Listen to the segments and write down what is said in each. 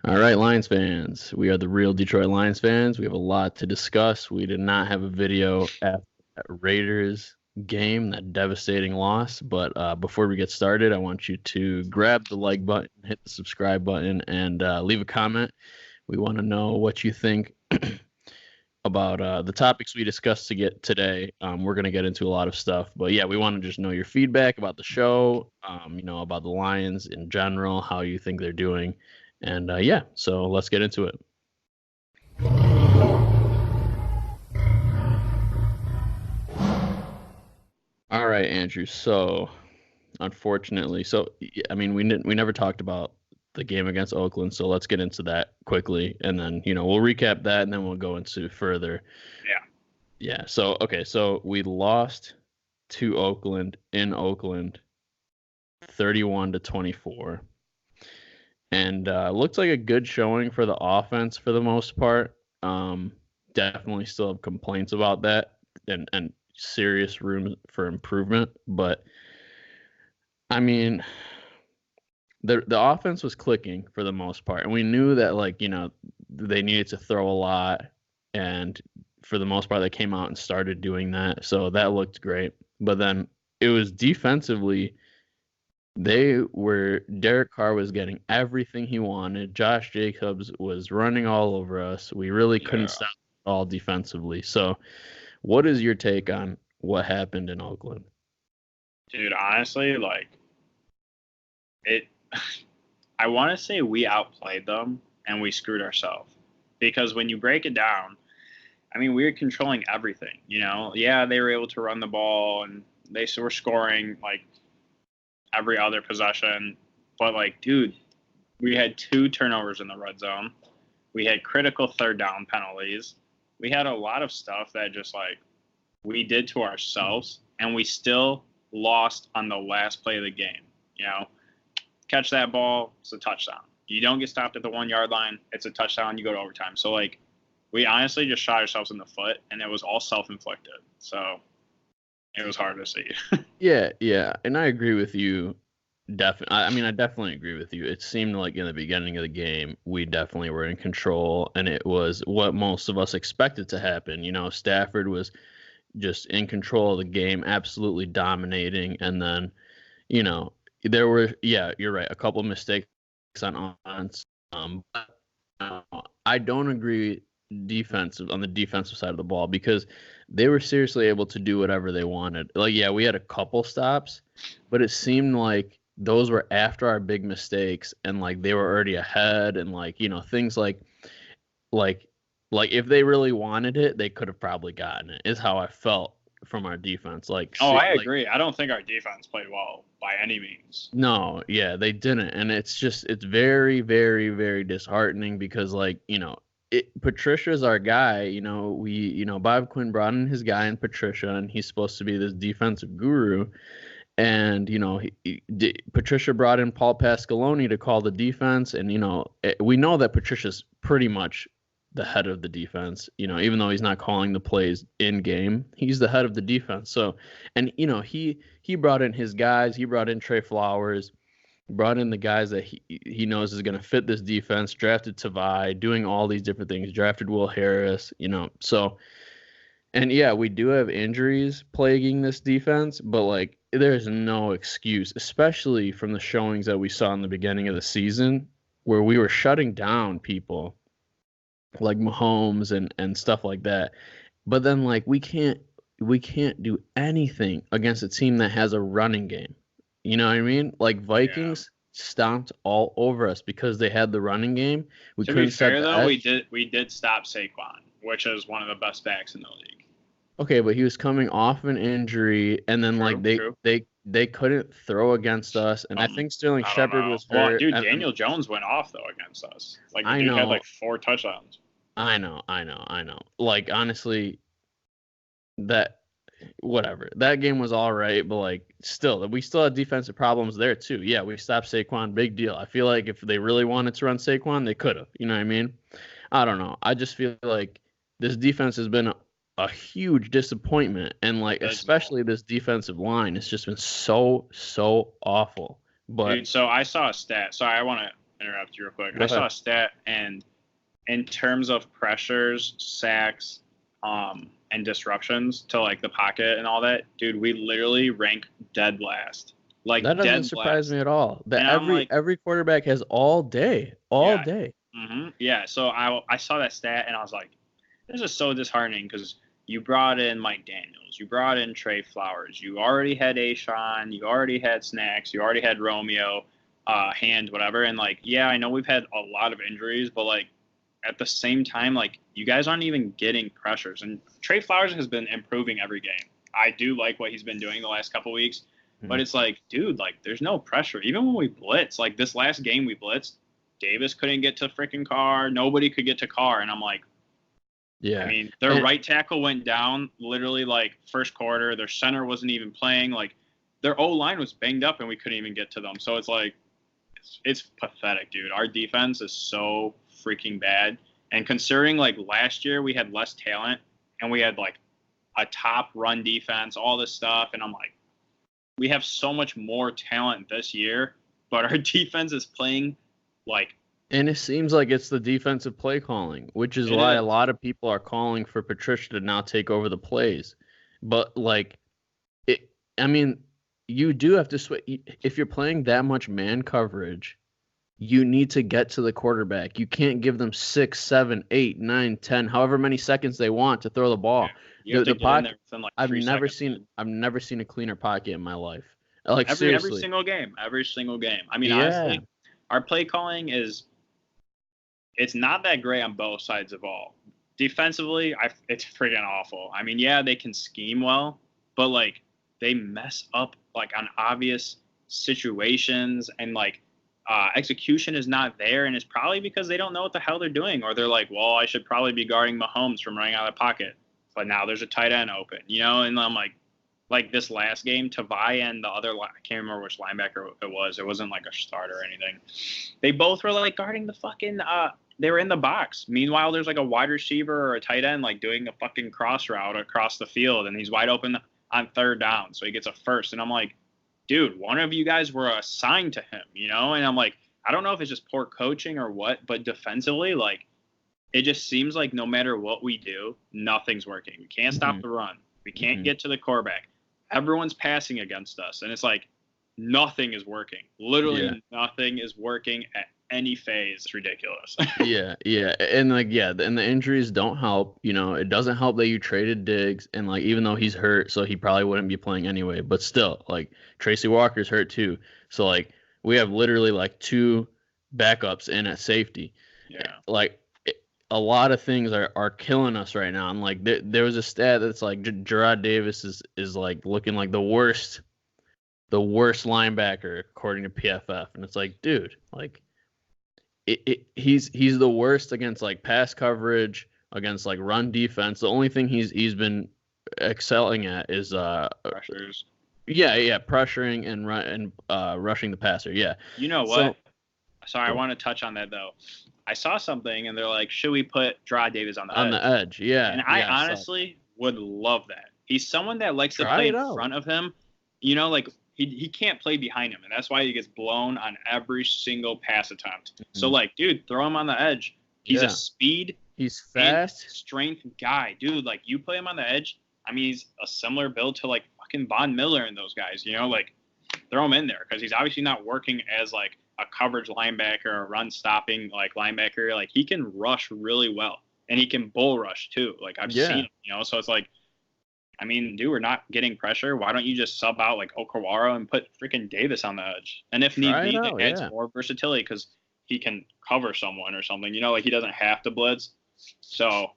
All right, Lions fans. We are the real Detroit Lions fans. We have a lot to discuss. We did not have a video after that Raiders game, that devastating loss. But before we get started, I want you to grab the like button, hit the subscribe button, and leave a comment. We want to know what you think about the topics we discussed to get today. We're going to get into a lot of stuff, but yeah, we want to just know your feedback about the show, about the Lions in general, how you think they're doing. And yeah, so let's get into it. All right, Andrew. So, unfortunately, we never talked about the game against Oakland, so let's get into that quickly, and then we'll recap that, and then we'll go into further. Yeah. Yeah. So okay, so we lost to Oakland in Oakland, 31-24, and looks like a good showing for the offense for the most part. Definitely still have complaints about that, and serious room for improvement. But I mean, the offense was clicking for the most part, and we knew that they needed to throw a lot, and for the most part they came out and started doing that, so that looked great. But then it was defensively, Derek Carr was getting everything he wanted. Josh Jacobs was running all over us. We really couldn't stop all defensively. So what is your take on what happened in Oakland? Dude, honestly, I want to say we outplayed them and we screwed ourselves. Because when you break it down, we were controlling everything, Yeah, they were able to run the ball and they were scoring every other possession. But dude, we had 2 turnovers in the red zone. We had critical third down penalties. We had a lot of stuff that just we did to ourselves, and we still lost on the last play of the game. Catch that ball, it's a touchdown. You don't get stopped at the 1-yard line, it's a touchdown, you go to overtime. So we honestly just shot ourselves in the foot, and it was all self-inflicted. So it was hard to see. Yeah, and I agree with you. I definitely agree with you. It seemed like in the beginning of the game, we definitely were in control, and it was what most of us expected to happen. Stafford was just in control of the game, absolutely dominating, and then, there were, yeah, you're right, a couple of mistakes on offense. I don't agree on the defensive side of the ball, because they were seriously able to do whatever they wanted. Yeah, we had a couple stops, but it seemed like those were after our big mistakes, and they were already ahead, and things like if they really wanted it, they could have probably gotten it, is how I felt from our defense. I agree. I don't think our defense played well by any means. No, yeah, they didn't, and it's very, very, very disheartening, because Patricia's our guy. Bob Quinn brought in his guy in Patricia, and he's supposed to be this defensive guru. And Patricia brought in Paul Pasqualoni to call the defense, and we know that Patricia's pretty much the head of the defense. Even though he's not calling the plays in game, he's the head of the defense. So, and he brought in his guys. He brought in Trey Flowers, brought in the guys that he knows is going to fit this defense. Drafted Tavai, doing all these different things. Drafted Will Harris. So. And yeah, we do have injuries plaguing this defense, but there's no excuse, especially from the showings that we saw in the beginning of the season, where we were shutting down people like Mahomes and stuff like that. But then we can't do anything against a team that has a running game. You know what I mean? Vikings stomped all over us because they had the running game. To be fair, though, we did stop Saquon, which is one of the best backs in the league. Okay, but he was coming off an injury, and then they couldn't throw against us, and I think Sterling Shepard was hurt. Dude, Daniel Jones went off though against us. The dude had 4 touchdowns. I know. Honestly, whatever. That game was all right, but still, we still had defensive problems there too. Yeah, we stopped Saquon, big deal. I feel like if they really wanted to run Saquon, they could have. You know what I mean? I don't know. I just feel like this defense has been a huge disappointment, and especially this defensive line, it's just been so awful. But dude, so I saw a stat. So I want to interrupt you real quick. Go I saw ahead. a stat, and in terms of pressures, sacks, and disruptions to like the pocket and all that, dude, we literally rank dead last. Like That doesn't dead surprise last. me at all. That And I'm like, every quarterback has all day, all yeah, day. yeah. So I saw that stat and I was like, this is so disheartening because you brought in Mike Daniels, you brought in Trey Flowers, you already had Ashawn, you already had Snacks, you already had Romeo, Hand, whatever. And like, yeah, I know we've had a lot of injuries, but like at the same time, like you guys aren't even getting pressures. And Trey Flowers has been improving every game. I do like what he's been doing the last couple weeks, but it's like, dude, like there's no pressure. Even when we blitz, like this last game we blitzed, Davis couldn't get to freaking Carr. Nobody could get to Carr. And I'm like, Yeah. I mean, their right tackle went down literally like first quarter. Their center wasn't even playing. Like their O-line was banged up and we couldn't even get to them. So it's like, it's pathetic, dude. Our defense is so freaking bad. And considering like last year we had less talent and we had like a top run defense, all this stuff. And I'm like, we have so much more talent this year, but our defense is playing like. And it seems like it's the defensive play calling, which is why a lot of people are calling for Patricia to now take over the plays. But like, I mean, you do have to switch. If you're playing that much man coverage, you need to get to the quarterback. You can't give them 6, 7, 8, 9, 10, however many seconds they want to throw the ball. Yeah. The pocket, like I've never seen a cleaner pocket in my life. Like every seriously. every single game. I mean, honestly, our play calling it's not that great on both sides of the ball. Defensively, it's freaking awful. I mean, yeah, they can scheme well, but like they mess up like on obvious situations, and like execution is not there, and it's probably because they don't know what the hell they're doing, or they're like, well, I should probably be guarding Mahomes from running out of the pocket, but now there's a tight end open, you know, and I'm like this last game, Tavai and the other, I can't remember which linebacker it was. It wasn't like a starter or anything. They both were like guarding the fucking, they were in the box. Meanwhile, there's like a wide receiver or a tight end like doing a fucking cross route across the field, and he's wide open on third down, so he gets a first. And I'm like, dude, one of you guys were assigned to him, you know? And I'm like, I don't know if it's just poor coaching or what, but defensively, like, it just seems like no matter what we do, nothing's working. We can't stop the run. We can't get to the quarterback. Everyone's passing against us, and it's like nothing is working. Literally nothing is working at any phase. It's ridiculous. yeah, and like and the injuries don't help. You know, it doesn't help that you traded Diggs, and like even though he's hurt, so he probably wouldn't be playing anyway. But still, like Tracy Walker's hurt too, so like we have literally like 2 backups in at safety. Yeah, like. A lot of things are killing us right now. And like there was a stat that's like Gerard Davis is like looking like the worst linebacker according to PFF. And it's like, dude, like he's the worst against like pass coverage, against like run defense. The only thing he's been excelling at is pressures. Yeah, pressuring and rushing the passer. Yeah. You know what? Sorry, I want to touch on that though. I saw something and they're like, should we put Gerard Davis on the edge? On the edge, yeah. And I honestly would love that. He's someone that likes to play in front of him. You know, like he can't play behind him, and that's why he gets blown on every single pass attempt. Mm-hmm. So like, dude, throw him on the edge. He's a speed, he's fast, strength guy, dude. Like you play him on the edge. I mean, he's a similar build to like fucking Von Miller and those guys. You know, like throw him in there because he's obviously not working as like a coverage linebacker or a run stopping like linebacker. Like he can rush really well, and he can bull rush too. Like I've seen him, you know. So it's like, I mean, dude, we're not getting pressure. Why don't you just sub out like Okawara and put freaking Davis on the edge? And if need be, it adds more versatility because he can cover someone or something. You know, like he doesn't have to blitz. So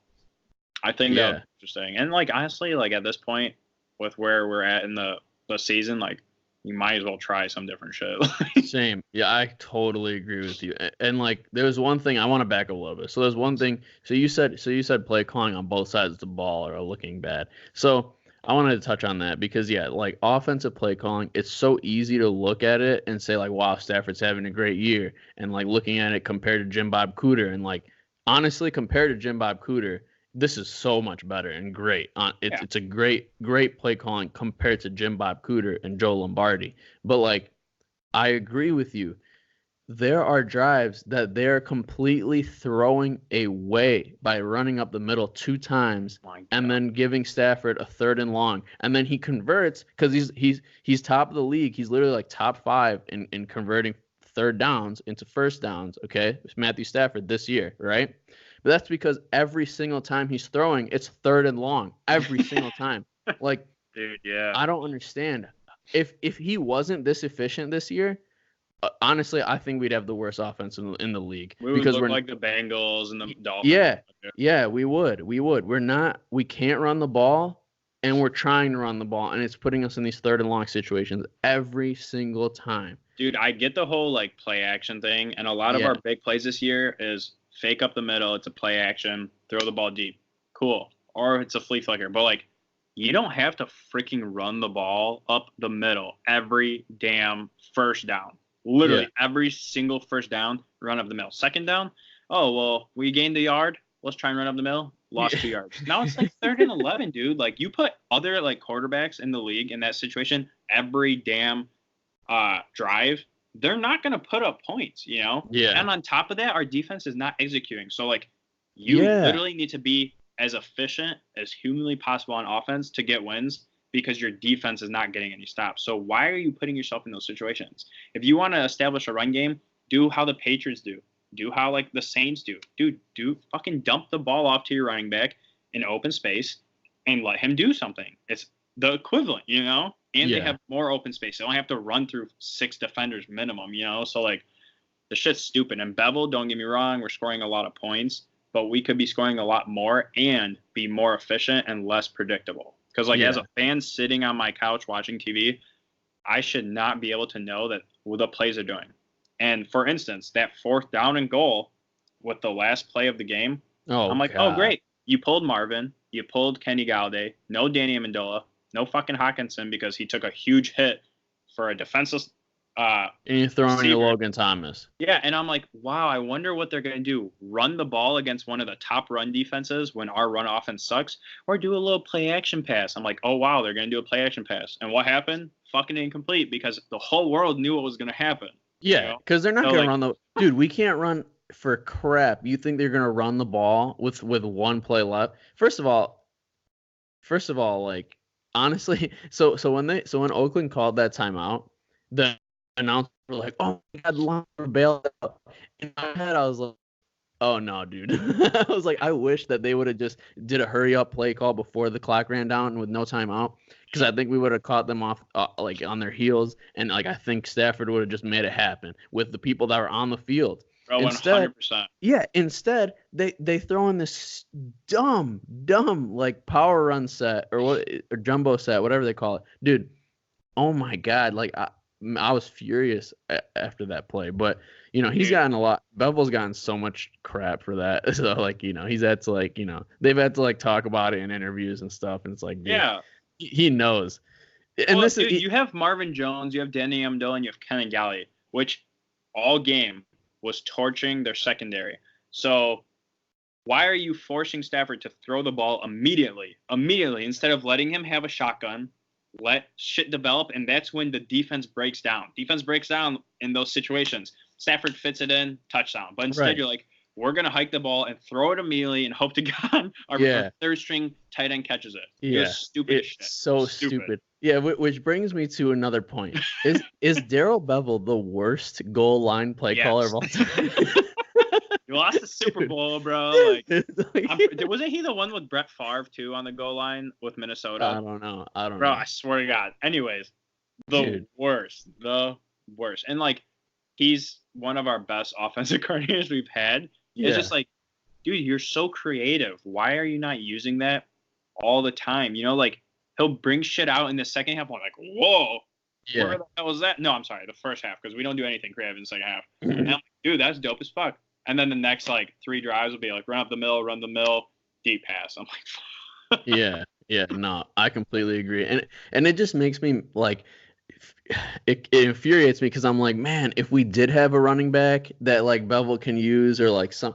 I think that's interesting. And like honestly, like at this point with where we're at in the season, like you might as well try some different shit. Same. Yeah, I totally agree with you. And like there's one thing I want to back up a little bit. So there's one thing. So you said play calling on both sides of the ball are looking bad. So I wanted to touch on that because like offensive play calling, it's so easy to look at it and say like, wow, Stafford's having a great year, and like looking at it compared to Jim Bob Cooter, and like honestly compared to Jim Bob Cooter, this is so much better and great. It's a great play calling compared to Jim Bob Cooter and Joe Lombardi. But like, I agree with you. there are drives that they're completely throwing away by running up the middle 2 times and then giving Stafford a 3rd and long. And then he converts because he's top of the league. He's literally like top 5 in converting 3rd downs into 1st downs. Okay, it's Matthew Stafford this year, right? But that's because every single time he's throwing, it's 3rd and long every single time. Like, Dude, yeah. I don't understand. If he wasn't this efficient this year, honestly, I think we'd have the worst offense in the league. We would look like the Bengals and the Dolphins. Yeah, we would. We can't run the ball, and we're trying to run the ball, and it's putting us in these 3rd and long situations every single time. Dude, I get the whole like play action thing, and a lot of our big plays this year is fake up the middle. It's a play action, throw the ball deep, cool, or it's a flea flicker. But like, you don't have to freaking run the ball up the middle every damn 1st down. Literally every single 1st down, run up the middle. 2nd down, oh, well, we gained a yard. Let's try and run up the middle. Lost 2 yards. Now it's like 3rd and 11, dude. Like, you put other like quarterbacks in the league in that situation every damn drive, they're not going to put up points, you know? Yeah. And on top of that, our defense is not executing. So, like, you literally need to be as efficient as humanly possible on offense to get wins, because your defense is not getting any stops. So why are you putting yourself in those situations? If you want to establish a run game, do how the Patriots do. Do how, like, the Saints do. Dude, fucking dump the ball off to your running back in open space and let him do something. It's the equivalent, you know? And they have more open space. They don't have to run through 6 defenders minimum, you know? So, like, the shit's stupid. And Bevel, don't get me wrong, we're scoring a lot of points, but we could be scoring a lot more and be more efficient and less predictable. Because, like, as a fan sitting on my couch watching TV, I should not be able to know that what the plays are doing. And, for instance, that 4th down and goal with the last play of the game, I'm like, oh, great. You pulled Marvin. You pulled Kenny Galladay. No Danny Amendola. No fucking Hawkinson, because he took a huge hit for a defenseless and you're throwing to Logan Thomas. Yeah, and I'm like, wow, I wonder what they're going to do. Run the ball against one of the top run defenses when our run offense sucks, or do a little play action pass. I'm like, oh, wow, they're going to do a play action pass. And what happened? Fucking incomplete, because the whole world knew what was going to happen. Yeah, because they're not going to run the – dude, we can't run for crap. You think they're going to run the ball with one play left? First of all, like, honestly, so when Oakland called that timeout, the announcers were like, "Oh my God, line bailed out." In my head, I was like, "Oh no, dude!" I was like, I wish that they would have just did a hurry up play call before the clock ran down with no timeout, because I think we would have caught them off like on their heels, and like I think Stafford would have just made it happen with the people that were on the field. Oh, 100%. Yeah, instead they throw in this dumb like power run set or jumbo set, whatever they call it, dude. Oh my God, like I was furious after that play, but you know he's gotten a lot. Bevel's gotten so much crap for that, so like you know he's had to like you know they've had to like talk about it in interviews and stuff, and it's like dude, he knows. And well, dude, you have Marvin Jones, you have Danny Amendola, and you have Kenny Galladay, which all game was torching their secondary. So why are you forcing Stafford to throw the ball immediately instead of letting him have a shotgun? Let shit develop, and that's when the defense breaks down. Defense breaks down in those situations. Stafford fits it in, touchdown. But instead, you're like, we're going to hike the ball and throw it immediately and hope to God our 3rd string tight end catches it. Yeah. Stupid shit. So stupid. Yeah, which brings me to another point. Is Darrell Bevel the worst goal line play caller of all time? You lost the Super Bowl, bro. Like, wasn't he the one with Brett Favre too on the goal line with Minnesota? I don't know. Bro, I swear to God. Anyways, the worst. And like, he's one of our best offensive coordinators we've had. Yeah. It's just like, dude, you're so creative. Why are you not using that all the time? You know, like he'll bring shit out in the second half. I'm like, whoa. Yeah. Where the hell was that? No, I'm sorry, the first half, because we don't do anything creative in the second half. And I'm like, dude, that's dope as fuck. And then the next like 3 drives will be like run up the middle, deep pass. I'm like, yeah, no, I completely agree, and it just makes me like, it infuriates me because I'm like, man, if we did have a running back that like Bevel can use, or like some,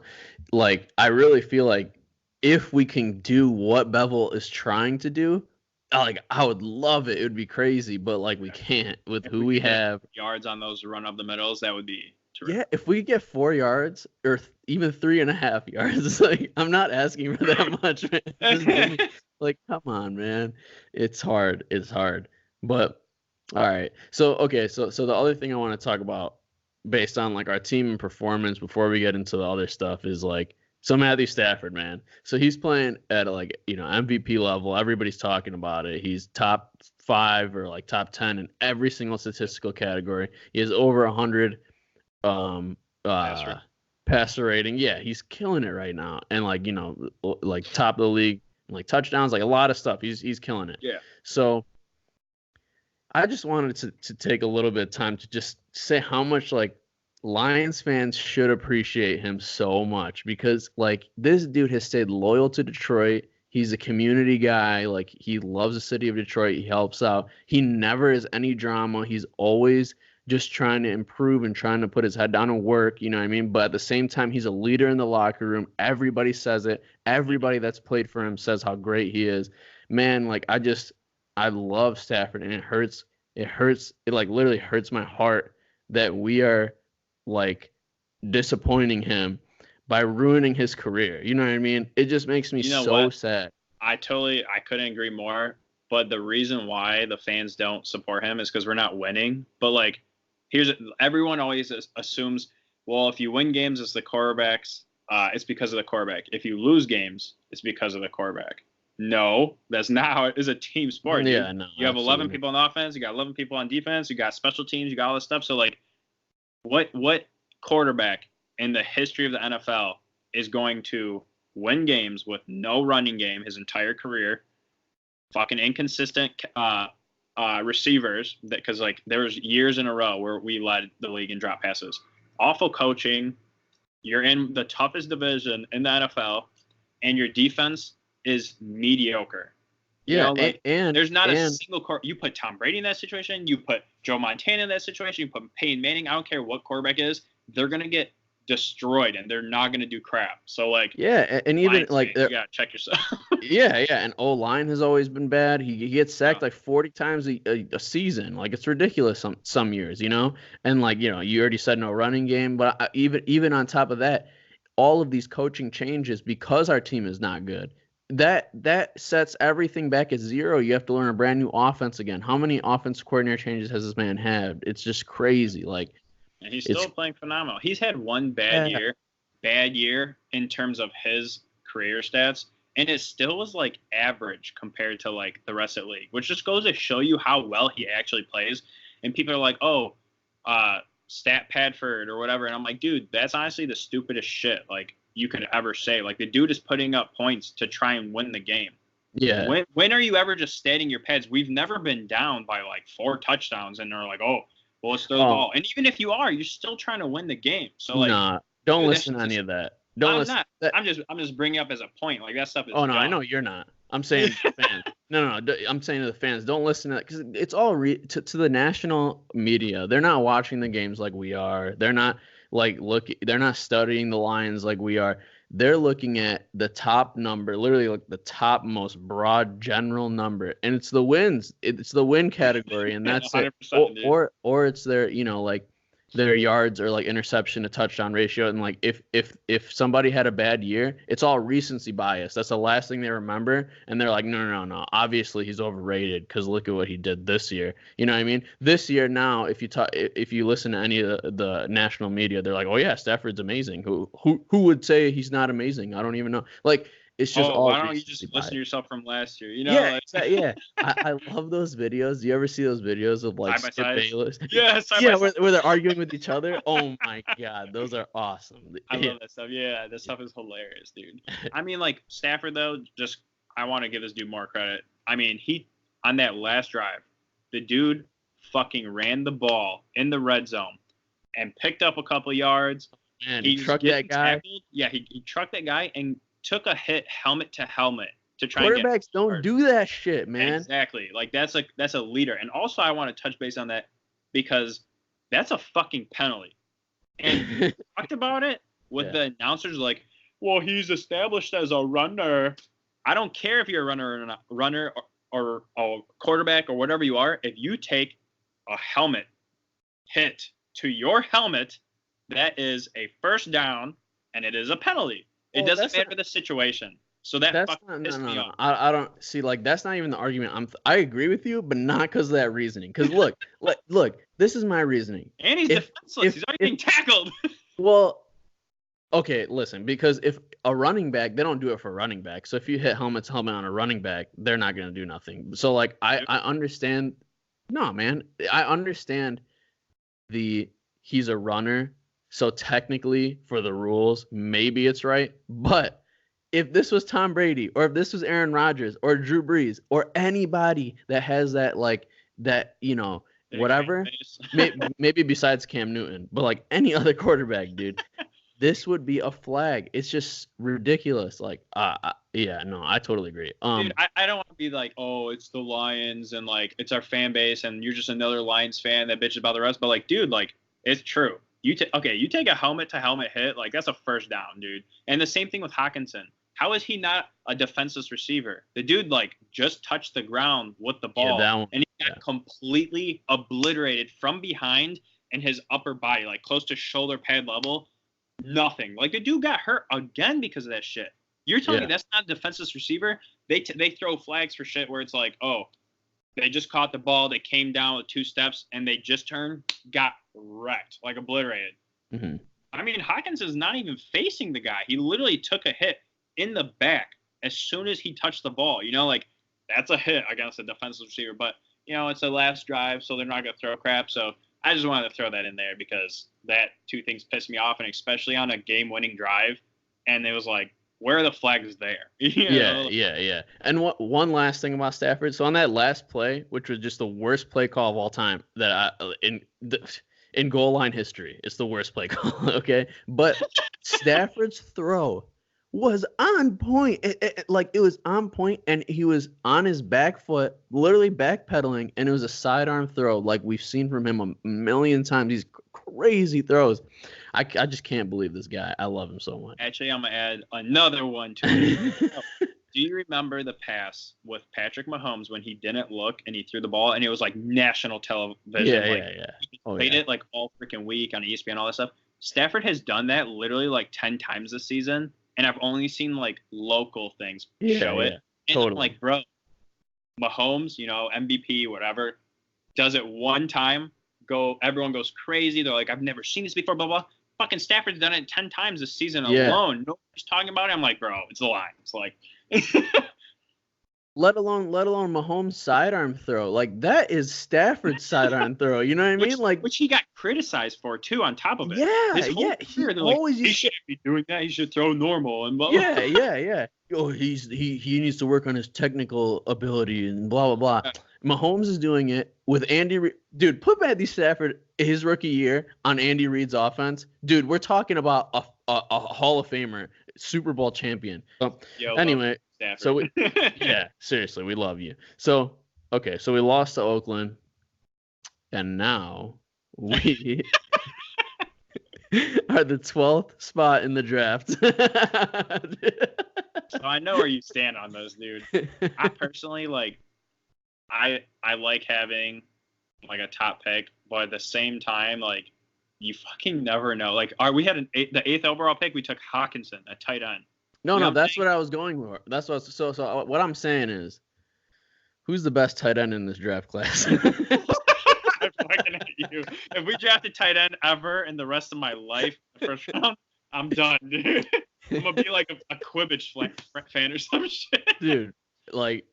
like I really feel like if we can do what Bevel is trying to do, like I would love it. It would be crazy, but like we can't with who we have. Yards on those run up the middles, that would be Yeah, if we get 4 yards or even 3.5 yards, it's like I'm not asking for that much, man. Just give me, like, come on, man. It's hard. It's hard. But all right. So so the other thing I want to talk about based on like our team and performance before we get into the other stuff is like so Matthew Stafford, man. So he's playing at like, MVP level. Everybody's talking about it. He's top 5 or like top 10 in every single statistical category. He has over 100 passer rating. Yeah, he's killing it right now. And like, like top of the league, like touchdowns, like a lot of stuff. He's killing it. Yeah. So I just wanted to take a little bit of time to just say how much like Lions fans should appreciate him so much because like this dude has stayed loyal to Detroit. He's a community guy. Like he loves the city of Detroit. He helps out. He never is any drama. He's always just trying to improve and trying to put his head down and work. You know what I mean? But at the same time, he's a leader in the locker room. Everybody says it. Everybody that's played for him says how great he is. Man, like I love Stafford, and it hurts. It like literally hurts my heart that we are like disappointing him by ruining his career. You know what I mean? It just makes me so sad. I couldn't agree more. But the reason why the fans don't support him is because we're not winning. But like, everyone always assumes, well, if you win games, it's the quarterbacks. It's because of the quarterback. If you lose games, it's because of the quarterback. No, that's not how it is. A team sport. Yeah, no. You have 11 people on offense. You got 11 people on defense. You got special teams. You got all this stuff. So like, what quarterback in the history of the NFL is going to win games with no running game his entire career? Fucking inconsistent receivers, because like there was years in a row where we led the league in drop passes. Awful coaching. You're in the toughest division in the NFL, and your defense is mediocre. Yeah, and there's not a single you put Tom Brady in that situation, you put Joe Montana in that situation, you put Peyton Manning. I don't care what quarterback is, they're gonna get destroyed and they're not gonna do crap. So like, yeah, and even like you gotta check yourself. yeah, and O-line has always been bad. He gets sacked like 40 times a season. Like it's ridiculous some years, And like you already said no running game, but even on top of that, all of these coaching changes because our team is not good. That sets everything back at zero. You have to learn a brand new offense again. How many offensive coordinator changes has this man had? It's just crazy. Like, and he's still playing phenomenal. He's had one bad year in terms of his career stats, and it still was like average compared to like the rest of the league, which just goes to show you how well he actually plays. And people are like, oh, stat Padford or whatever, and I'm like, dude, that's honestly the stupidest shit like you could ever say. Like the dude is putting up points to try and win the game. Yeah. When are you ever just stating your pads? We've never been down by like 4 touchdowns and they're like, oh, well, let's throw the ball. And even if you are, you're still trying to win the game. So like, nah, don't listen to any of that. Don't listen. I'm just bringing up as a point. Like that stuff is. Oh no, dumb. I know you're not. I'm saying to the fans. No. I'm saying to the fans, don't listen to that because it's all to the national media. They're not watching the games like we are. They're not they're not studying the lines like we are. They're looking at the top number, literally like the top most broad general number, and it's the wins. It's the win category, and that's it. Or it's their like their yards or like interception to touchdown ratio. And like if somebody had a bad year, it's all recency bias. That's the last thing they remember, and they're like, no. Obviously he's overrated because look at what he did this year. You know what I mean? This year now, if you listen to any of the national media, they're like, oh yeah, Stafford's amazing. Who would say he's not amazing? I don't even know. Like it's just all. Why don't you just listen to yourself from last year? Yeah, yeah. I love those videos. Do you ever see those videos of like Skip Bayless? Yeah, where they're arguing with each other. Oh my god, those are awesome. I love that stuff. Yeah, that stuff is hilarious, dude. I mean, like Stafford though, I want to give this dude more credit. I mean, he on that last drive, the dude fucking ran the ball in the red zone and picked up a couple yards. Man, he trucked that guy. Tackled. Yeah, he trucked that guy and took a hit helmet to helmet to try and get quarterbacks don't do that shit, man. Exactly. Like that's a leader. And also I want to touch base on that because that's a fucking penalty. And we talked about it with the announcers like, well, he's established as a runner. I don't care if you're a runner or a quarterback or whatever you are. If you take a helmet hit to your helmet, that is a first down and it is a penalty. It doesn't matter the situation. So that fucking pissed me off. I don't see, like, that's not even the argument. I agree with you, but not because of that reasoning. Because look, this is my reasoning. And he's defenseless. He's already being tackled. Well, okay, listen, because if a running back, they don't do it for running back. So if you hit helmet to helmet on a running back, they're not going to do nothing. So, like, I understand. No, man, I understand he's a runner. So technically, for the rules, maybe it's right. But if this was Tom Brady, or if this was Aaron Rodgers, or Drew Brees, or anybody that has that, like, that, whatever, maybe besides Cam Newton, but like any other quarterback, dude, this would be a flag. It's just ridiculous. Like, yeah, no, I totally agree. Dude, I don't want to be like, oh, it's the Lions and like it's our fan base and you're just another Lions fan that bitches about the rest. But like, dude, like, it's true. You take a helmet to helmet hit, like that's a first down, dude. And the same thing with Hawkinson. How is he not a defenseless receiver? The dude like just touched the ground with the ball, and he got completely obliterated from behind and his upper body, like close to shoulder pad level. Nothing. Like the dude got hurt again because of that shit. You're telling me that's not a defenseless receiver? They throw flags for shit where it's like, oh, they just caught the ball, they came down with 2 steps, and they just turned, got wrecked, like obliterated. Mm-hmm. I mean, Hawkins is not even facing the guy. He literally took a hit in the back as soon as he touched the ball. Like, that's a hit against a defensive receiver. But, it's the last drive, so they're not going to throw crap. So I just wanted to throw that in there because that 2 things pissed me off, and especially on a game-winning drive. And it was like, where are the flags there? Yeah. And one last thing about Stafford. So on that last play, which was just the worst play call of all time in goal line history, it's the worst play call. Okay, but Stafford's throw was on point. It was on point, and he was on his back foot, literally backpedaling, and it was a sidearm throw like we've seen from him a million times. These crazy throws. I just can't believe this guy. I love him so much. Actually, I'm going to add another one to it. Do you remember the pass with Patrick Mahomes when he didn't look and he threw the ball and it was like national television? Yeah. He played it like all freaking week on ESPN, all that stuff. Stafford has done that literally like 10 times this season, and I've only seen like local things show it. And totally. I'm like, bro, Mahomes, MVP, whatever, does it one time, everyone goes crazy. They're like, I've never seen this before, blah, blah. Fucking Stafford's done it 10 times this season alone. Nobody's talking about it. I'm like, bro, it's a lie. It's like, let alone Mahomes' sidearm throw. Like, that is Stafford's sidearm throw. You know what I mean? Like, which he got criticized for too. On top of it, he shouldn't be doing that. He should throw normal and blah. Yeah. Oh, he needs to work on his technical ability and blah blah blah. Mahomes is doing it with Andy Reid. Dude, put Matthew Stafford his rookie year on Andy Reid's offense. Dude, we're talking about a Hall of Famer, Super Bowl champion. So, anyway, so seriously, we love you. So, okay, so we lost to Oakland, and now we are the 12th spot in the draft. So I know where you stand on those, dude. I personally I like having like a top pick, but at the same time, like, you fucking never know. Like, we had the 8th overall pick. We took Hawkinson, a tight end. No, that's what I was going for. That's what. So what I'm saying is, who's the best tight end in this draft class? I'm fucking at you. If we drafted tight end ever in the rest of my life, the first round, I'm done, dude. I'm gonna be like a Quidditch fan or some shit. Dude, like,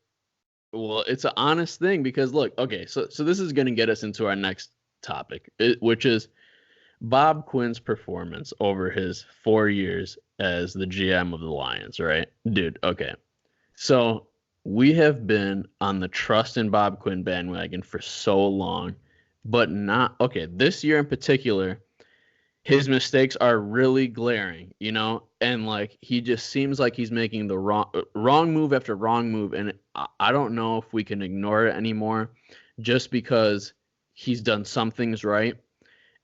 well, it's an honest thing because look, okay, so this is gonna get us into our next topic, which is Bob Quinn's performance over his 4 years as the GM of the Lions, right? Dude, okay. So we have been on the trust in Bob Quinn bandwagon for so long, but not, okay, this year in particular, his mistakes are really glaring, and like he just seems like he's making the wrong move after wrong move, and I don't know if we can ignore it anymore just because he's done some things right.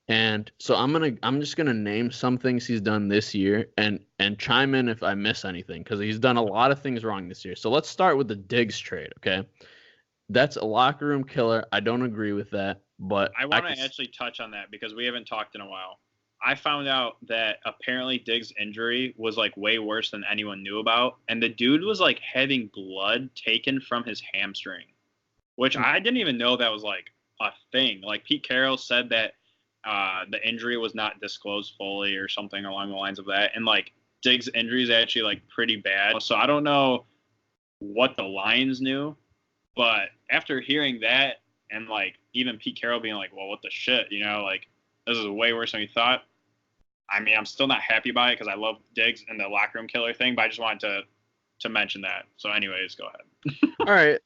And so I'm just gonna name some things he's done this year and chime in if I miss anything because he's done a lot of things wrong this year. So let's start with the Diggs trade, okay? That's a locker room killer. I don't agree with that, but I want to actually touch on that because we haven't talked in a while. I found out that apparently Diggs' injury was like way worse than anyone knew about, and the dude was like having blood taken from his hamstring, which I didn't even know that was like a thing. Like Pete Carroll said that the injury was not disclosed fully or something along the lines of that, and like Diggs' injury is actually like pretty bad. So I don't know what the Lions knew, but after hearing that and like even Pete Carroll being like, well, what the shit, you know, like this is way worse than we thought. I mean, I'm still not happy about it because I love Diggs and the locker room killer thing, but I just wanted to mention that. So anyways, go ahead.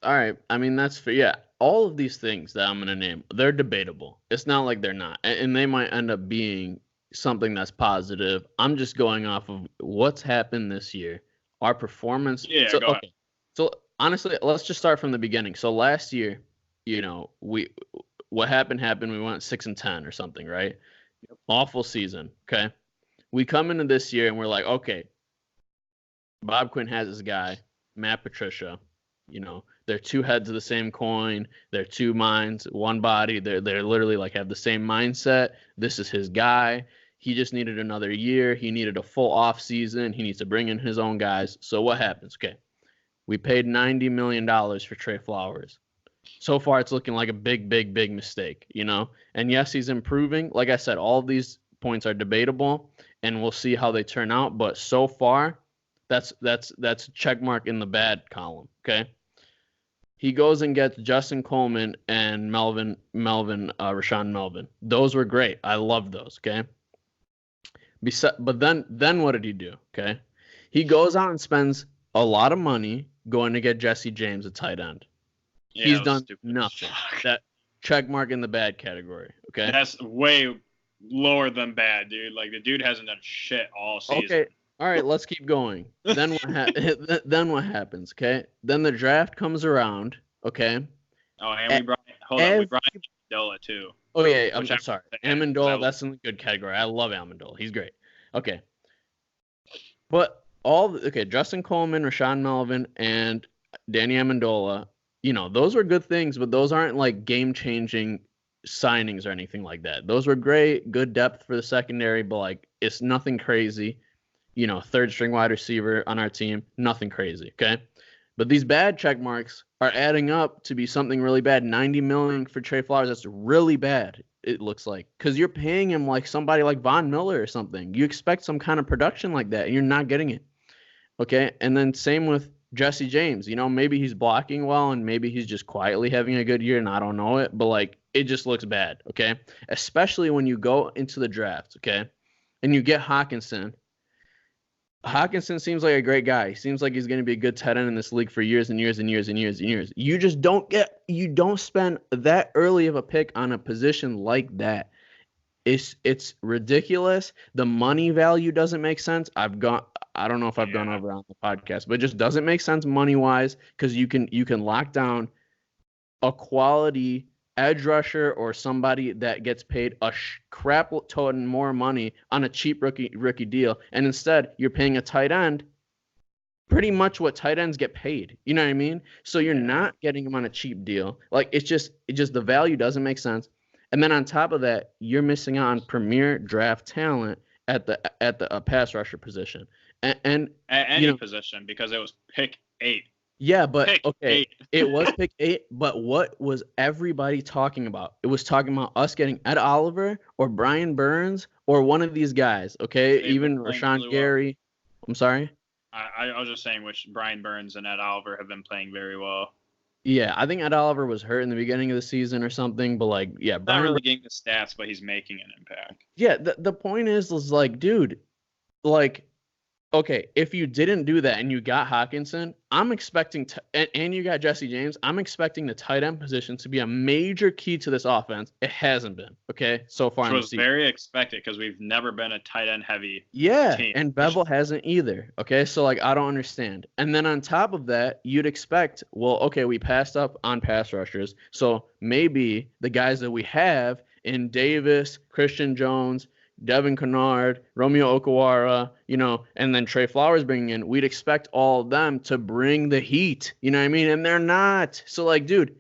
All right. I mean, that's fair. Yeah, all of these things that I'm going to name, they're debatable. It's not like they're not. And they might end up being something that's positive. I'm just going off of what's happened this year, our performance. Yeah, So, go ahead. So honestly, let's just start from the beginning. So last year, you know, what happened. We went 6-10 or something, right? Yep. Awful season. Okay. We come into this year and we're like, okay, Bob Quinn has his guy, Matt Patricia. You know, they're two heads of the same coin. They're two minds, one body. They're literally like have the same mindset. This is his guy. He just needed another year. He needed a full off season. He needs to bring in his own guys. So what happens? Okay. We paid $90 million for Trey Flowers. So far, it's looking like a big mistake, you know? And yes, he's improving. Like I said, all of these points are debatable, and we'll see how they turn out. But so far, that's a check mark in the bad column, okay? He goes and gets Justin Coleman and Rashawn Melvin. Those were great. I love those, okay? But then what did he do, okay? He goes out and spends a lot of money going to get Jesse James, a tight end. Yeah, he's done nothing. That check mark in the bad category, okay? That's way lower than bad, dude. Like, the dude hasn't done shit all season. Okay. All right, let's keep going. Then what happens, okay? Then the draft comes around, okay? Oh, and we brought Amendola, too. Oh, yeah, I'm sorry. Amendola, that's in the good category. I love Amendola. He's great. Okay. But Justin Coleman, Rashawn Melvin, and Danny Amendola, you know, those were good things, but those aren't like game-changing signings or anything like that. Those were great, good depth for the secondary, but like it's nothing crazy. You know, third-string wide receiver on our team, nothing crazy, okay? But these bad check marks are adding up to be something really bad. $90 million for Trey Flowers, that's really bad, it looks like, because you're paying him like somebody like Von Miller or something. You expect some kind of production like that, and you're not getting it, okay? And then same with Jesse James. You know, maybe he's blocking well, and maybe he's just quietly having a good year, and I don't know it, but like it just looks bad, okay? Especially when you go into the draft, okay, and you get Hockenson. Hockenson seems like a great guy. He seems like he's going to be a good tight end in this league for years and years and years and years and years. You just don't spend that early of a pick on a position like that. It's ridiculous. The money value doesn't make sense. I don't know if I've gone over on the podcast, but it just doesn't make sense money-wise, because you can lock down a quality edge rusher or somebody that gets paid a crap ton more money on a cheap rookie deal, and instead you're paying a tight end pretty much what tight ends get paid. You know what I mean? So you're not getting him on a cheap deal. Like it just the value doesn't make sense. And then on top of that, you're missing out on premier draft talent at the pass rusher position. And at any position, because it was pick 8. Yeah, but okay, it was pick 8, but what was everybody talking about? It was talking about us getting Ed Oliver or Brian Burns or one of these guys, okay? Even Rashawn Gary. Well. I'm sorry? I was just saying which Brian Burns and Ed Oliver have been playing very well. Yeah, I think Ed Oliver was hurt in the beginning of the season or something, but like, yeah. Brian not really getting the stats, but he's making an impact. Yeah, the point is like, dude, like, okay, if you didn't do that and you got Hockenson, I'm expecting and you got Jesse James, I'm expecting the tight end position to be a major key to this offense. It hasn't been, okay, so far. It was very expected because we've never been a tight end heavy team. And Bevel hasn't either, okay? So, like, I don't understand. And then on top of that, you'd expect, well, okay, we passed up on pass rushers, so maybe the guys that we have in Davis, Christian Jones, Devin Kennard, Romeo Okawara, you know, and then Trey Flowers bringing in, we'd expect all of them to bring the heat, you know what I mean? And they're not. So, like, dude,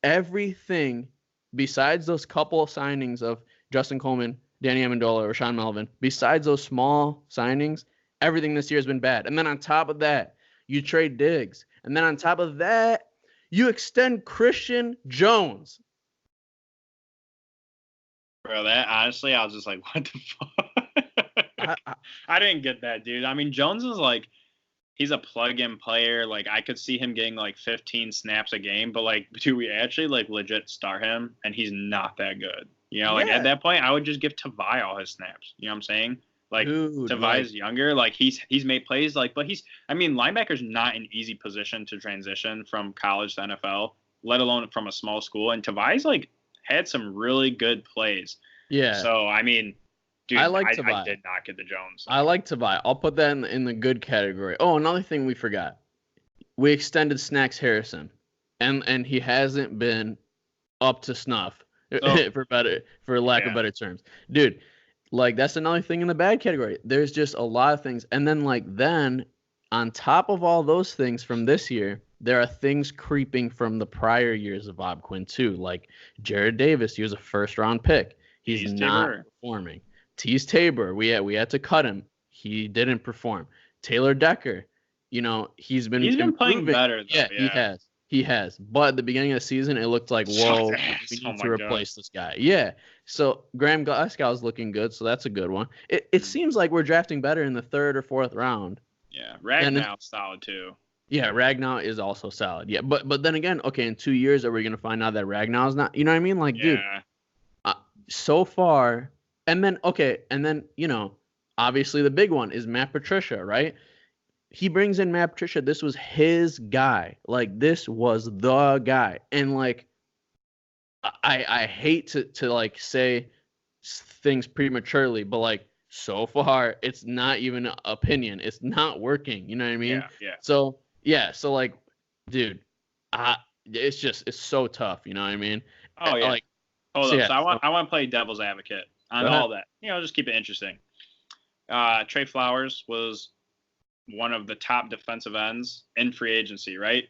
everything besides those couple of signings of Justin Coleman, Danny Amendola, Rashawn Melvin. Besides those small signings, everything this year has been bad. And then on top of that, you trade Diggs. And then on top of that, you extend Christian Jones. Bro, that honestly, I was just like, what the fuck? I didn't get that, dude. I mean, Jones is like, he's a plug-in player. Like, I could see him getting like 15 snaps a game, but like, do we actually like legit start him? And he's not that good. Like at that point, I would just give Tavai all his snaps. You know what I'm saying? Like, Dude, Tavai's younger. Like, he's made plays. Like, but linebacker's not an easy position to transition from college to NFL, let alone from a small school. And Tavai's like had some really good plays. Yeah. So I mean, dude, I did not get the Jones. I like Tavai. I'll put that in the good category. Oh, another thing we forgot. We extended Snacks Harrison, and he hasn't been up to snuff, for lack of better terms. Dude, like, that's another thing in the bad category. There's just a lot of things. And then on top of all those things from this year, there are things creeping from the prior years of Bob Quinn too. Like Jared Davis, he was a first-round pick. He's not performing. Tease Tabor, we had to cut him. He didn't perform. Taylor Decker, he's been playing better though. Yeah, he has. But at the beginning of the season, it looked like, whoa, we need to replace this guy. Yeah. So Graham Glasgow's looking good, so that's a good one. It seems like we're drafting better in the 3rd or 4th round. Yeah, Ragnow's solid too. Yeah, Ragnow is also solid. Yeah, but then again, okay, in 2 years, are we gonna find out that Ragnow's not? You know what I mean? Like, dude, so far, and then obviously the big one is Matt Patricia, right? He brings in Matt Patricia. This was his guy. Like, this was the guy. And like, I hate to like say things prematurely, but like, so far it's not even an opinion. It's not working. You know what I mean? Yeah. So like, dude, it's so tough. You know what I mean? Oh yeah. Like, hold up. So I want to play devil's advocate on all that. Just keep it interesting. Trey Flowers was one of the top defensive ends in free agency, right?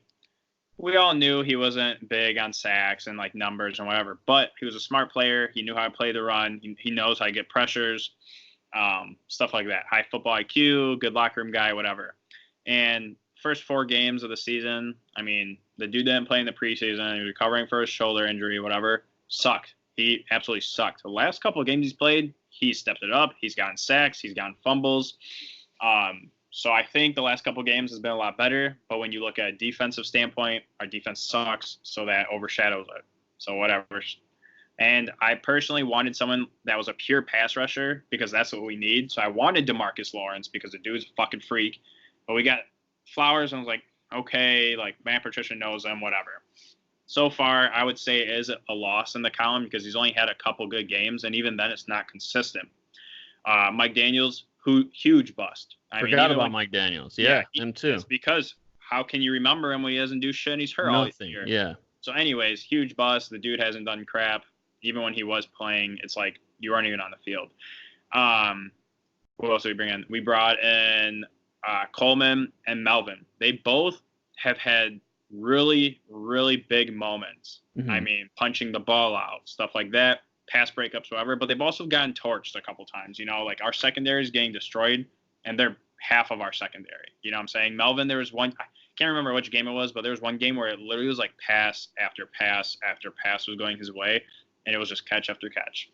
We all knew he wasn't big on sacks and like numbers and whatever, but he was a smart player. He knew how to play the run. He knows how to get pressures, stuff like that. High football IQ, good locker room guy, whatever. And first 4 games of the season, I mean, the dude didn't play in the preseason. He was recovering for his shoulder injury, whatever. Sucked. He absolutely sucked. The last couple of games he's played, he stepped it up. He's gotten sacks. He's gotten fumbles. So I think the last couple of games has been a lot better. But when you look at a defensive standpoint, our defense sucks, so that overshadows it. So whatever. And I personally wanted someone that was a pure pass rusher because that's what we need. So I wanted DeMarcus Lawrence because the dude's a fucking freak. But we got Flowers, and I was like, okay, like Matt Patricia knows him, whatever. So far, I would say it is a loss in the column because he's only had a couple good games, and even then it's not consistent. Mike Daniels, huge bust. Forgot about Mike Daniels. Yeah, him too. It's because how can you remember him when he doesn't do shit and he's hurt all year? Yeah. So anyways, huge bust. The dude hasn't done crap. Even when he was playing, it's like you aren't even on the field. What else did we bring in? We brought in Coleman and Melvin. They both have had really, really big moments. Mm-hmm. I mean, punching the ball out, stuff like that, pass breakups, whatever. But they've also gotten torched a couple times. Like our secondary is getting destroyed, and they're half of our secondary. You know what I'm saying? Melvin, there was one, I can't remember which game it was, but there was one game where it literally was like pass after pass after pass was going his way, and it was just catch after catch.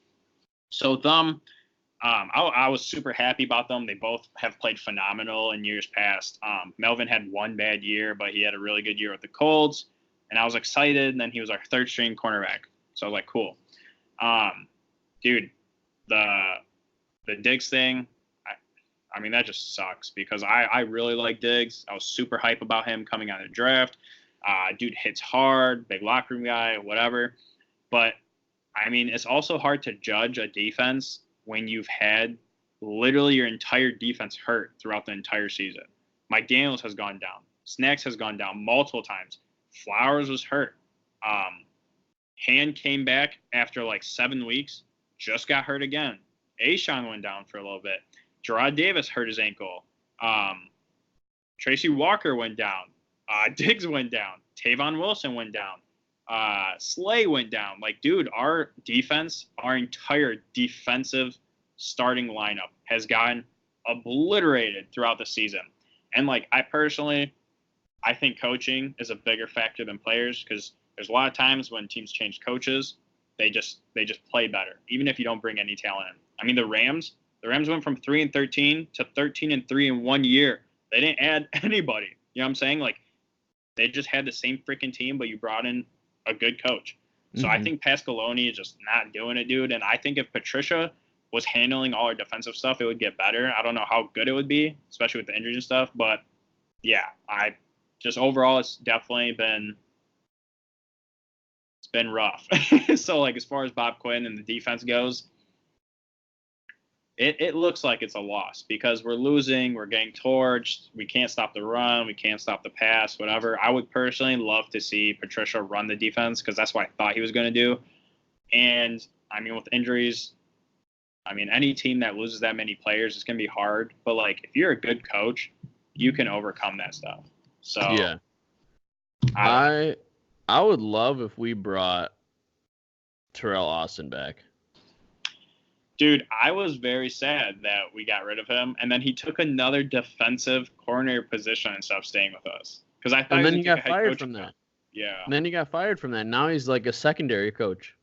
So I was super happy about them. They both have played phenomenal in years past. Melvin had one bad year, but he had a really good year with the Colts, and I was excited. And then he was our 3rd string cornerback, so I was like, cool. Dude, the Diggs thing, I mean, that just sucks because I really like Diggs. I was super hype about him coming out of the draft. Dude hits hard, big locker room guy, whatever. But I mean, it's also hard to judge a defense when you've had literally your entire defense hurt throughout the entire season. Mike Daniels has gone down. Snacks has gone down multiple times. Flowers was hurt. Hand came back after like 7 weeks, just got hurt again. Ashawn went down for a little bit. Gerard Davis hurt his ankle. Tracy Walker went down. Diggs went down. Tavon Wilson went down. Slay went down. Like, dude, our defense, our entire defensive starting lineup has gotten obliterated throughout the season. And like, I think coaching is a bigger factor than players, because there's a lot of times when teams change coaches, they just play better, even if you don't bring any talent in. I mean, the Rams went from 3-13 to 13-3 in 1 year. They didn't add anybody. You know what I'm saying? Like, they just had the same freaking team, but you brought in a good coach. So I think Pasqualoni is just not doing it, dude. And I think if Patricia was handling all our defensive stuff, it would get better. I don't know how good it would be, especially with the injuries and stuff. But yeah, overall, it's definitely been rough. So like, as far as Bob Quinn and the defense goes, it looks like it's a loss, because we're losing, we're getting torched, we can't stop the run, we can't stop the pass, whatever. I would personally love to see Patricia run the defense, because that's what I thought he was going to do. And I mean, with injuries, I mean, any team that loses that many players, it's going to be hard. But like, if you're a good coach, you can overcome that stuff. So yeah, I would love if we brought Terrell Austin back. Dude, I was very sad that we got rid of him, and then he took another defensive coordinator position instead of staying with us. Because I thought, and then he got fired from that. Yeah. And then he got fired from that. Now he's like a secondary coach.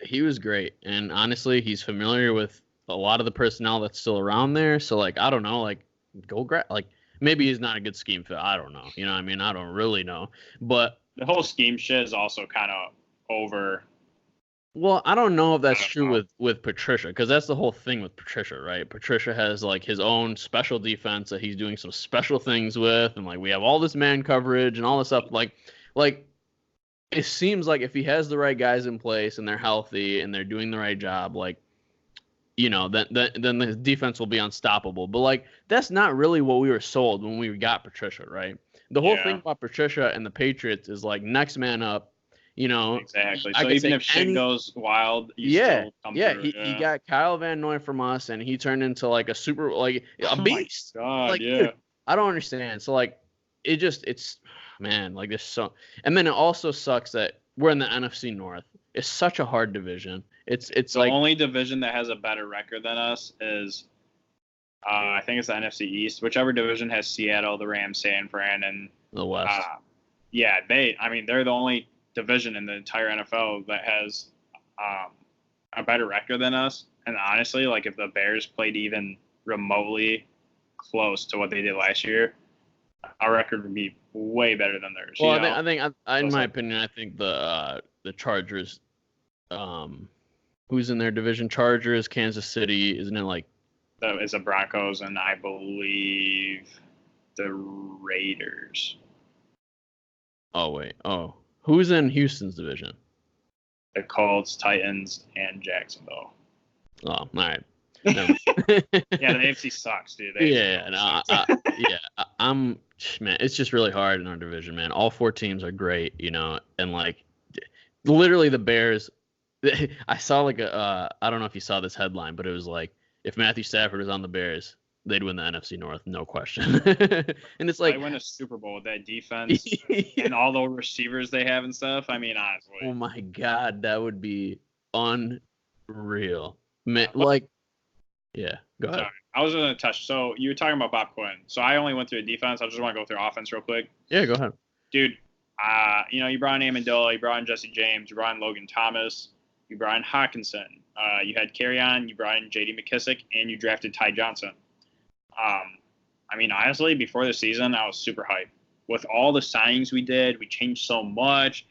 He was great, and honestly, he's familiar with a lot of the personnel that's still around there. So like, I don't know, like, go grab, like, maybe he's not a good scheme fit. I don't know. You know what I mean? I don't really know. But the whole scheme shit is also kind of over. Well, I don't know if that's true with Patricia, because that's the whole thing with Patricia, right? Patricia has like his own special defense that he's doing some special things with, and like, we have all this man coverage and all this stuff. Like it seems like if he has the right guys in place and they're healthy and they're doing the right job, like, you know, then the defense will be unstoppable. But like, that's not really what we were sold when we got Patricia, right? The whole thing about Patricia and the Patriots is like, next man up. You know, exactly. So even if shit goes wild, still come through. He got Kyle Van Noy from us, and he turned into like a super, like a beast. My God, like, yeah. Dude, I don't understand. So like, it's man, like this. So, and then it also sucks that we're in the NFC North. It's such a hard division. It's the like, only division that has a better record than us is, I think it's the NFC East. Whichever division has Seattle, the Rams, San Fran, and the West. They're the only division in the entire NFL that has a better record than us. And honestly, like, if the Bears played even remotely close to what they did last year, our record would be way better than theirs. Well, I think in my opinion, I think the Chargers, who's in their division? Chargers, Kansas City, isn't it? Like, it's the Broncos, and I believe the Raiders. Oh wait, who's in Houston's division? The Colts, Titans, and Jacksonville. Oh, all right. Yeah, the AFC sucks, dude. Man, it's just really hard in our division, man. All four teams are great, you know, and like, literally the Bears. I saw like I don't know if you saw this headline, but it was like, if Matthew Stafford was on the Bears, they'd win the NFC North, no question. And it's like, they win a Super Bowl with that defense and all the receivers they have and stuff. I mean, honestly. Oh my God, that would be unreal. Man, like, yeah, go ahead. Sorry. I was going to touch. So you were talking about Bob Quinn. So I only went through a defense. I just want to go through offense real quick. Yeah, go ahead. Dude, you brought in Amendola, you brought in Jesse James, you brought in Logan Thomas, you brought in Hawkinson, you had Carry-On, you brought in J.D. McKissick, and you drafted Ty Johnson. I mean, honestly, before the season, I was super hyped. With all the signings we did, we changed so much.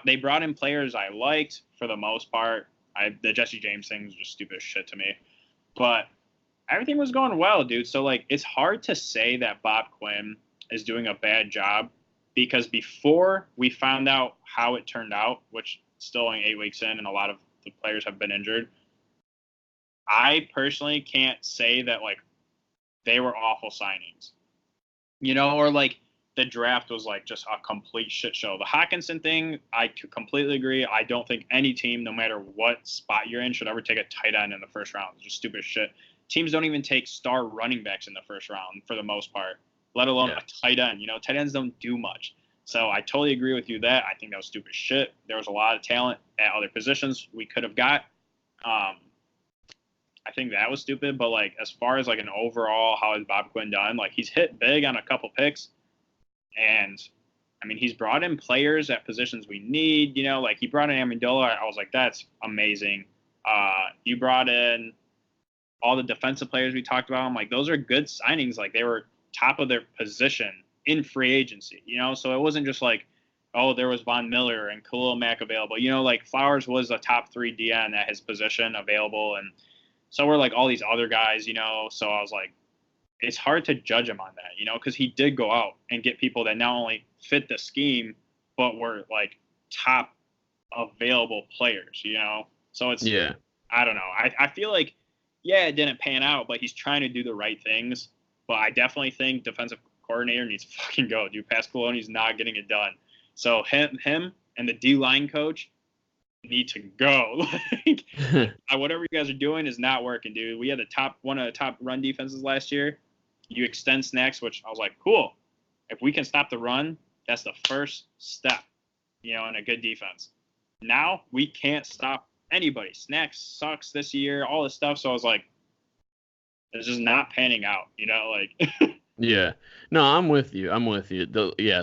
They brought in players I liked for the most part. The Jesse James thing was just stupid as shit to me. But everything was going well, dude. So, like, it's hard to say that Bob Quinn is doing a bad job, because before we found out how it turned out, which still only 8 weeks in and a lot of the players have been injured, I personally can't say that, like, they were awful signings, you know, or like the draft was like just a complete shit show. The Hawkinson thing, I completely agree. I don't think any team, no matter what spot you're in, should ever take a tight end in the first round. It's just stupid as shit. Teams don't even take star running backs in the first round for the most part, let alone a tight end. You know, tight ends don't do much. So I totally agree with you that I think that was stupid shit. There was a lot of talent at other positions we could have got. I think that was stupid. But like as far as like an overall, how has Bob Quinn done? Like he's hit big on a couple picks, and I mean he's brought in players at positions we need. You know, like he brought in Amendola. I was like, that's amazing. You brought in all the defensive players we talked about. I'm like, those are good signings. Like they were top of their position in free agency, you know? So it wasn't just like, oh, there was Von Miller and Khalil Mack available. You know, like Flowers was a top 3 DN at his position available. And so were like all these other guys, you know? So I was like, it's hard to judge him on that, you know, because he did go out and get people that not only fit the scheme, but were like top available players, you know? So it's, Yeah. I don't know. I feel like, yeah, it didn't pan out, but he's trying to do the right things. But I definitely think defensive coordinator needs to fucking go. Dude, Pasqualoni's not getting it done. So him and the D-line coach need to go. Like, whatever you guys are doing is not working, dude. We had one of the top run defenses last year. You extend Snacks, which I was like, cool. If we can stop the run, that's the first step, you know, in a good defense. Now we can't stop anybody. Snacks sucks this year, all this stuff. So I was like, it's just not panning out, you know, like. Yeah. No, I'm with you.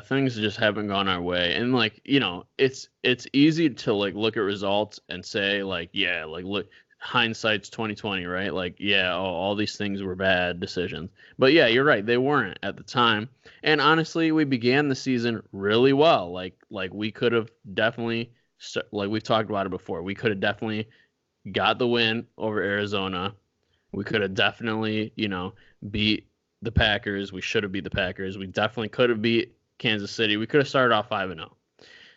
Things just haven't gone our way. And like, you know, it's easy to like look at results and say like, yeah, like look, hindsight's 2020, right? Like, yeah, all these things were bad decisions. But yeah, you're right. They weren't at the time. And honestly, we began the season really well. Like we could have definitely, like we've talked about it before, we could have definitely got the win over Arizona. We could have definitely, you know, beat the Packers. We should have beat the Packers. We definitely could have beat Kansas City. We could have started off 5-0.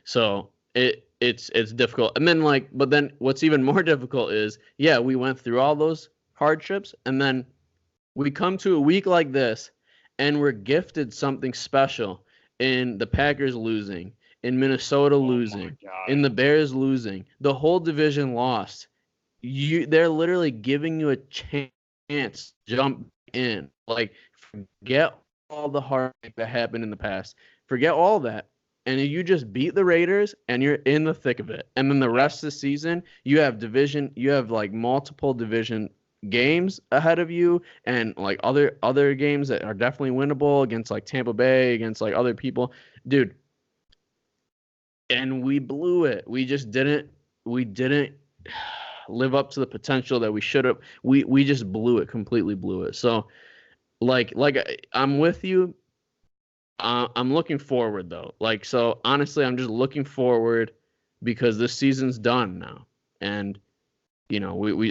So it's difficult. And then but then what's even more difficult is, yeah, we went through all those hardships, and then we come to a week like this, and we're gifted something special in the Packers losing, in Minnesota losing, in the Bears losing, the whole division lost. They're literally giving you a chance to jump in. Like, forget all the heartache that happened in the past. Forget all that. And you just beat the Raiders, and you're in the thick of it. And then the rest of the season, you have like multiple division games ahead of you, and like other games that are definitely winnable against like Tampa Bay, against like other people. Dude. And we blew it. We didn't live up to the potential that we should have. We just completely blew it. So like I'm with you. I'm looking forward though. Like, so honestly, I'm just looking forward because this season's done now. And you know,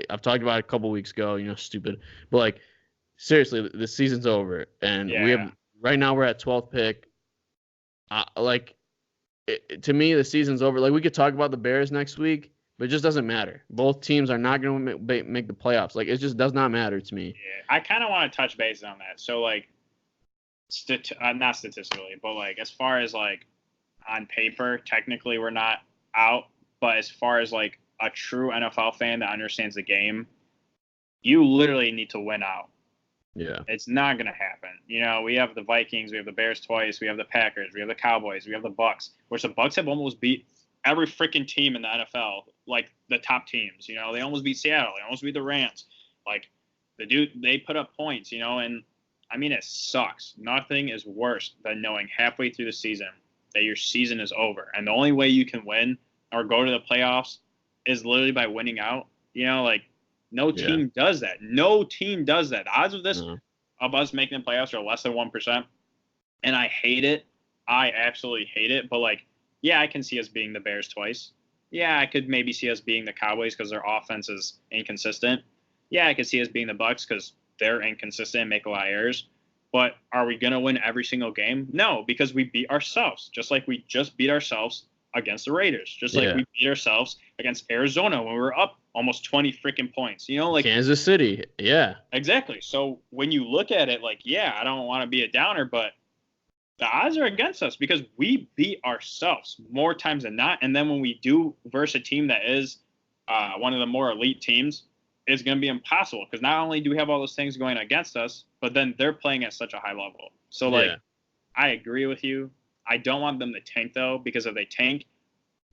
I've talked about it a couple weeks ago, you know, stupid. But like seriously, the season's over, and we have right now we're at 12th pick. To me, the season's over. Like, we could talk about the Bears next week, but it just doesn't matter. Both teams are not going to make the playoffs. Like, it just does not matter to me. Yeah, I kind of want to touch base on that. So, like, not statistically, but, like, as far as, like, on paper, technically we're not out. But as far as, like, a true NFL fan that understands the game, you literally need to win out. Yeah. It's not going to happen. You know, we have the Vikings, we have the Bears twice, we have the Packers, we have the Cowboys, we have the Bucks, which the Bucks have almost beat every freaking team in the NFL, like the top teams. You know, they almost beat Seattle, they almost beat the Rams. Like, they put up points, you know, and I mean, it sucks. Nothing is worse than knowing halfway through the season that your season is over. And the only way you can win or go to the playoffs is literally by winning out. You know, like, no team does that. No team does that. The odds of this, of us making the playoffs, are less than 1%. And I hate it. I absolutely hate it. But, like, yeah, I can see us being the Bears twice. Yeah, I could maybe see us being the Cowboys because their offense is inconsistent. Yeah, I could see us being the Bucks because they're inconsistent and make a lot of errors. But are we going to win every single game? No, because we beat ourselves, just like we just beat ourselves against the Raiders, just like we beat ourselves against Arizona when we were up almost 20 freaking points. You know, like Kansas City. Yeah. Exactly. So when you look at it, like, yeah, I don't want to be a downer, but the odds are against us because we beat ourselves more times than not. And then when we do verse a team that is one of the more elite teams, it's going to be impossible because not only do we have all those things going against us, but then they're playing at such a high level. So, like, I agree with you. I don't want them to tank, though, because if they tank,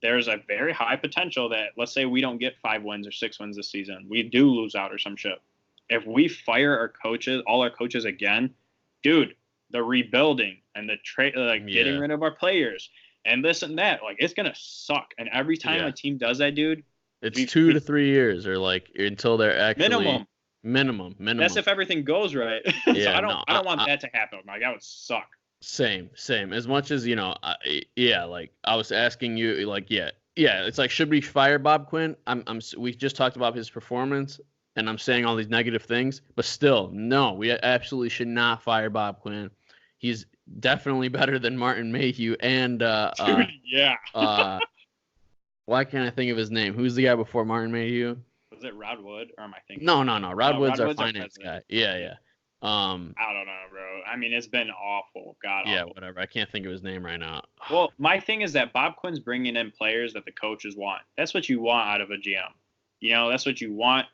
there's a very high potential that, let's say we don't get 5 wins or 6 wins this season. We do lose out or some shit. If we fire our coaches, all our coaches again, dude, the rebuilding and the getting rid of our players and this and that, like, it's going to suck. And every time a team does that, dude, it's 2 to 3 years or like until they're actually minimum. That's if everything goes right. So I don't want that to happen. Like, that would suck. Same. As much as, like I was asking you, like, it's like, should we fire Bob Quinn? We just talked about his performance, and I'm saying all these negative things, but still, no, we absolutely should not fire Bob Quinn. He's definitely better than Martin Mayhew and dude, yeah. Why can't I think of his name? Who's the guy before Martin Mayhew? Was it Rod Wood, or am I thinking? No. Rod Wood's our finance guy. Yeah. I don't know, bro. I mean, it's been awful. Yeah, whatever. I can't think of his name right now. Well, my thing is that Bob Quinn's bringing in players that the coaches want. That's what you want out of a GM. That's what you want.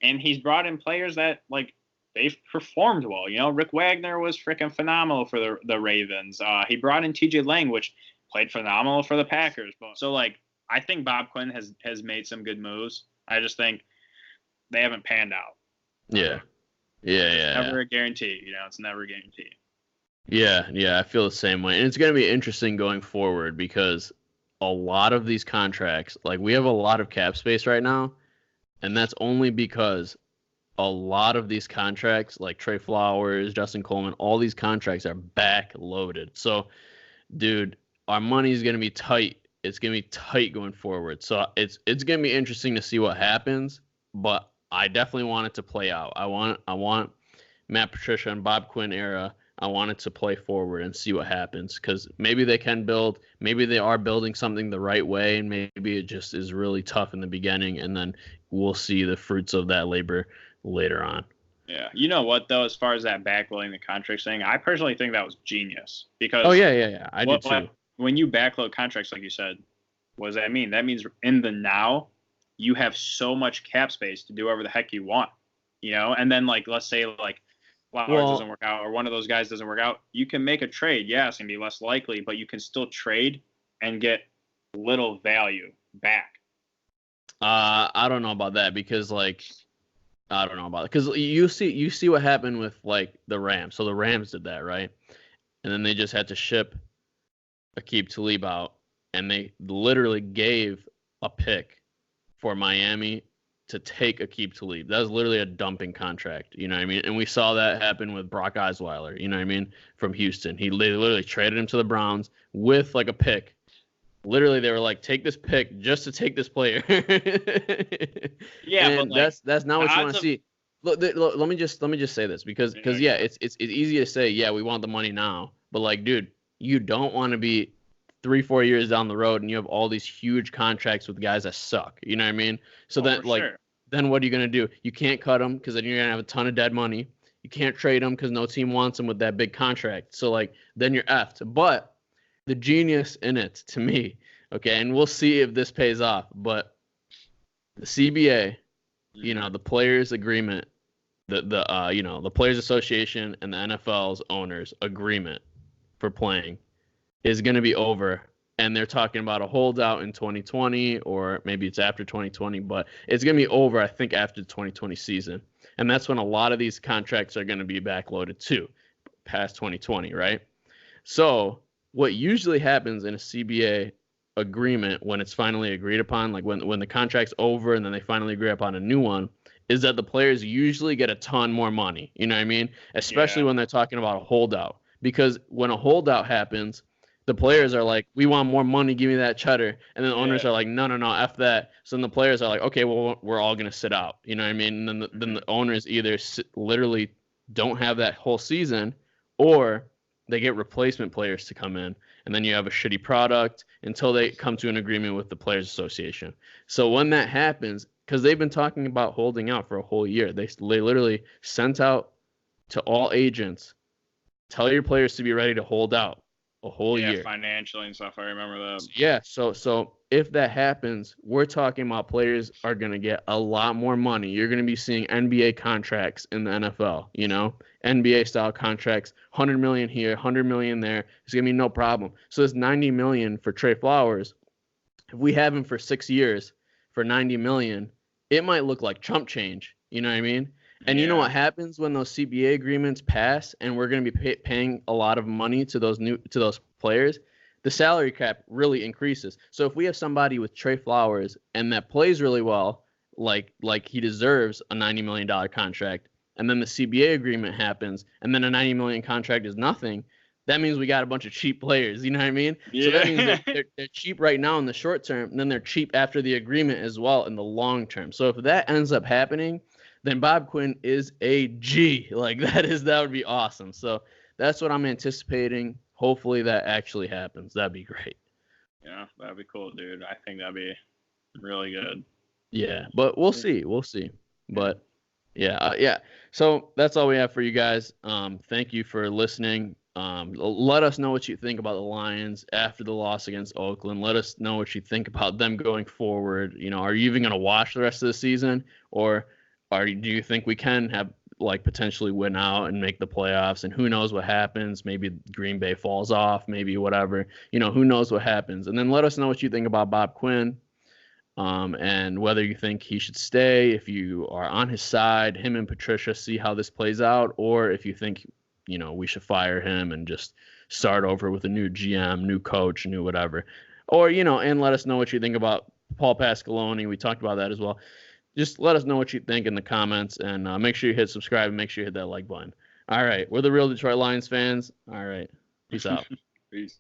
And he's brought in players that, like, they've performed well. Rick Wagner was freaking phenomenal for the Ravens. He brought in TJ Lang, which played phenomenal for the Packers. So, like, I think Bob Quinn has made some good moves. I just think they haven't panned out. Yeah. Never a guarantee. It's never a guarantee. Yeah, I feel the same way. And it's going to be interesting going forward because a lot of these contracts, like, we have a lot of cap space right now, and that's only because a lot of these contracts, like Trey Flowers, Justin Coleman, all these contracts are back-loaded. So, dude, our money is going to be tight. It's going to be tight going forward. So it's going to be interesting to see what happens, but I definitely want it to play out. I want Matt Patricia and Bob Quinn era. I want it to play forward and see what happens, because maybe they can build, maybe they are building something the right way, and maybe it just is really tough in the beginning, and then we'll see the fruits of that labor later on. Yeah. You know what, though, as far as that backloading the contracts thing, I personally think that was genius. Because I do too. When you backload contracts, like you said, what does that mean? That means in the now, you have so much cap space to do whatever the heck you want, and then, like, let's say, like, Flowers doesn't work out, or one of those guys doesn't work out, you can make a trade. Yeah, it's going to be less likely, but you can still trade and get little value back. I don't know about that, because, like, because you see what happened with, like, the Rams. So the Rams did that, right? And then they just had to ship Aqib Talib out, and they literally gave a pick for Miami to take Aqib Talib. That was literally a dumping contract, you know what I mean? And we saw that happen with Brock Osweiler, you know what I mean, from Houston. They literally traded him to the Browns with, like, a pick. Literally, they were like, take this pick just to take this player. Yeah, and but, like, that's not what you want to see. Look, let me just say this, because it's easy to say, yeah, we want the money now, but, like, dude, you don't want to be 3-4 years down the road and you have all these huge contracts with guys that suck. You know what I mean? So then what are you going to do? You can't cut them, because then you're going to have a ton of dead money. You can't trade them because no team wants them with that big contract. So, like, then you're effed. But the genius in it, to me, okay, and we'll see if this pays off, but the CBA, the players agreement, the Players Association and the NFL's owners agreement for playing is going to be over, and they're talking about a holdout in 2020, or maybe it's after 2020, but it's going to be over, I think, after the 2020 season. And that's when a lot of these contracts are going to be backloaded too, past 2020, right? So what usually happens in a CBA agreement when it's finally agreed upon, like when the contract's over and then they finally agree upon a new one, is that the players usually get a ton more money. You know what I mean? Especially when they're talking about a holdout. Because when a holdout happens, the players are like, we want more money, give me that cheddar. And then the owners are like, no, F that. So then the players are like, okay, well, we're all going to sit out. You know what I mean? And then the owners either literally don't have that whole season, or they get replacement players to come in. And then you have a shitty product until they come to an agreement with the Players Association. So when that happens, because they've been talking about holding out for a whole year, they literally sent out to all agents, tell your players to be ready to hold out a whole year. Financially and stuff. I remember that. Yeah. So if that happens, we're talking about players are going to get a lot more money. You're going to be seeing NBA contracts in the NFL, NBA style contracts, 100 million here, 100 million there. It's going to be no problem. So this 90 million for Trey Flowers, if we have him for 6 years for 90 million, it might look like chump change. You know what I mean? And you know what happens when those CBA agreements pass and we're going to be paying a lot of money to those players? The salary cap really increases. So if we have somebody with Trey Flowers and that plays really well, like he deserves a $90 million contract, and then the CBA agreement happens, and then a $90 million contract is nothing, that means we got a bunch of cheap players. You know what I mean? Yeah. So that means they're cheap right now in the short term, and then they're cheap after the agreement as well in the long term. So if that ends up happening, then Bob Quinn is a G. Like that would be awesome. So that's what I'm anticipating. Hopefully that actually happens. That'd be great. Yeah, that'd be cool, dude. I think that'd be really good. Yeah, but we'll see. We'll see. But yeah. So that's all we have for you guys. Thank you for listening. Let us know what you think about the Lions after the loss against Oakland. Let us know what you think about them going forward. Are you even going to watch the rest of the season, or do you think we can have potentially win out and make the playoffs? And who knows what happens? Maybe Green Bay falls off, maybe whatever. Who knows what happens? And then let us know what you think about Bob Quinn, and whether you think he should stay, if you are on his side, him and Patricia, see how this plays out, or if you think we should fire him and just start over with a new GM, new coach, new whatever. Or and let us know what you think about Paul Pasqualoni. We talked about that as well. Just let us know what you think in the comments, and make sure you hit subscribe and make sure you hit that like button. All right. We're the Real Detroit Lions fans. All right. Peace out. Peace.